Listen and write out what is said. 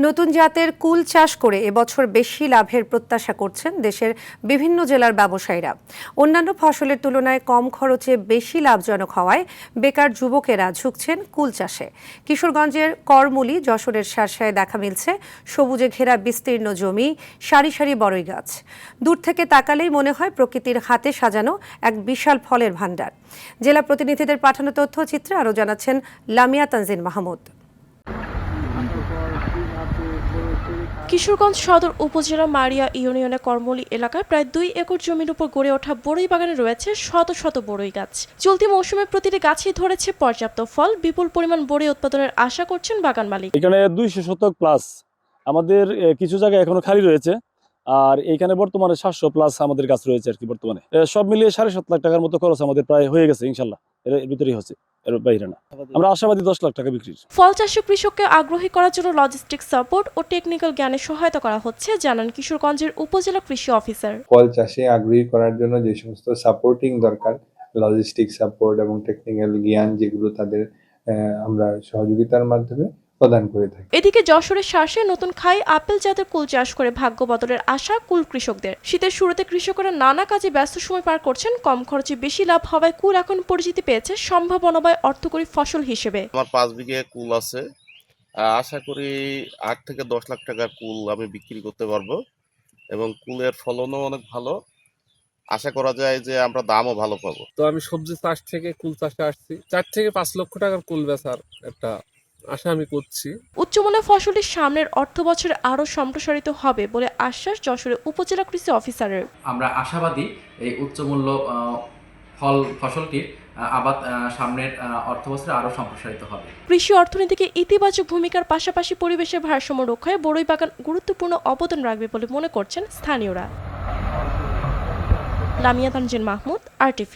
নতুন জাতের কুল চাষ করে এবছর বেশি লাভের প্রত্যাশা করছেন দেশের বিভিন্ন জেলার ব্যবসায়ীরা। অন্যান্য ফসলের তুলনায় কম খরচে বেশি লাভজনক হওয়ায় বেকার যুবকেরা ঝুঁকছেন কুল চাষে। কিশোরগঞ্জের করমুলি, যশোরের শার্শায় দেখা মিলছে সবুজে ঘেরা বিস্তীর্ণ জমি, সারি সারি বড়ই গাছ। দূর থেকে তাকালেই মনে হয় প্রকৃতির হাতে সাজানো এক বিশাল ফলের ভাণ্ডার। জেলা প্রতিনিধিদের পাঠানো তথ্যচিত্রে আরও জানাচ্ছেন লামিয়া তানজিন মাহমুদ। কিশোরগঞ্জ সদর উপজেলা মারিয়া ইউনিয়নের করমলি এলাকায় প্রায় 2 একর জমির উপর গড়ে ওঠা বড়ই বাগানে রয়েছে শত শত বড়ই গাছ। চলতি মৌসুমে প্রতিটি গাছই ধরেছে পর্যাপ্ত ফল। বিপুল পরিমাণ বড়ই উৎপাদনের আশা করছেন বাগান মালিক। এখানে 200 শতক প্লাস আমাদের কিছু জায়গা এখনো খালি রয়েছে, আর এখানে বর্তমানে 700 প্লাস আমাদের গাছ রয়েছে আর কি। বর্তমানে সব মিলিয়ে 7.5 লাখ টাকার মতো খরচ আমাদের প্রায় হয়ে গেছে ইনশাল্লাহ। এর ভিতরেই হচ্ছে, এর বাইরে না। আমরা আশাবাদী 10 লাখ টাকা বিক্রির। ফল চাষে কৃষককে আগ্রহী করার জন্য লজিস্টিক সাপোর্ট ও টেকনিক্যাল জ্ঞানে সহায়তা করা হচ্ছে, জানান কিশোরগঞ্জের উপজেলা কৃষি অফিসার। ফল চাষে আগ্রহী করার জন্য যে সমস্ত সাপোর্টিং দরকার, লজিস্টিক সাপোর্ট এবং টেকনিক্যাল জ্ঞান, যেগুলো তাদের আমরা সহযোগিতার মাধ্যমে প্রদান করে থাকি। এদিকে যশোরের শার্শায় নতুন খাই আপেল জাতের কুল চাষ করে ভাগ্য বদলের আশা কুল কৃষকদের। শীতের শুরুতে কৃষকরা নানা কাজে ব্যস্ত সময় পার করছেন। কম খরচে বেশি লাভ হওয়ায় কুল এখন পরিচিতি পেয়েছে সম্ভাবনাময় অর্থকরী ফসল হিসেবে। আমার 5 বিঘে কুল আছে, আশা করি 8 থেকে 10 লাখ টাকার কুল আমি বিক্রি করতে পারবো এবং কুলের ফলনও অনেক ভালো। আশা করা যায় যে আমরা দামও ভালো পাবো। তো আমি সবজি চাষ থেকে কুল চাষে আসছি, 4 থেকে 5 লক্ষ টাকার কুল বেচার একটা আশা আমি করছি। উচ্চমানের ফসলটি সামনের অর্থ বছরে আরো সম্প্রসারিত হবে বলে আশ্বাস যশোরের উপজেলা কৃষি অফিসারের। আমরা আশাবাদী এই উচ্চমূল্য ফসলটির আবাদ সামনের অর্থ বছরে আরো সম্প্রসারিত হবে। কৃষি অর্থনীতিকে ইতিবাচক ভূমিকার পাশাপাশি পরিবেশের ভারসাম্য রক্ষায় বড়ই বাগান গুরুত্বপূর্ণ অবদান রাখবে বলে মনে করছেন স্থানীয়রা। লামিয়া তানজিন মাহমুদ, RTV।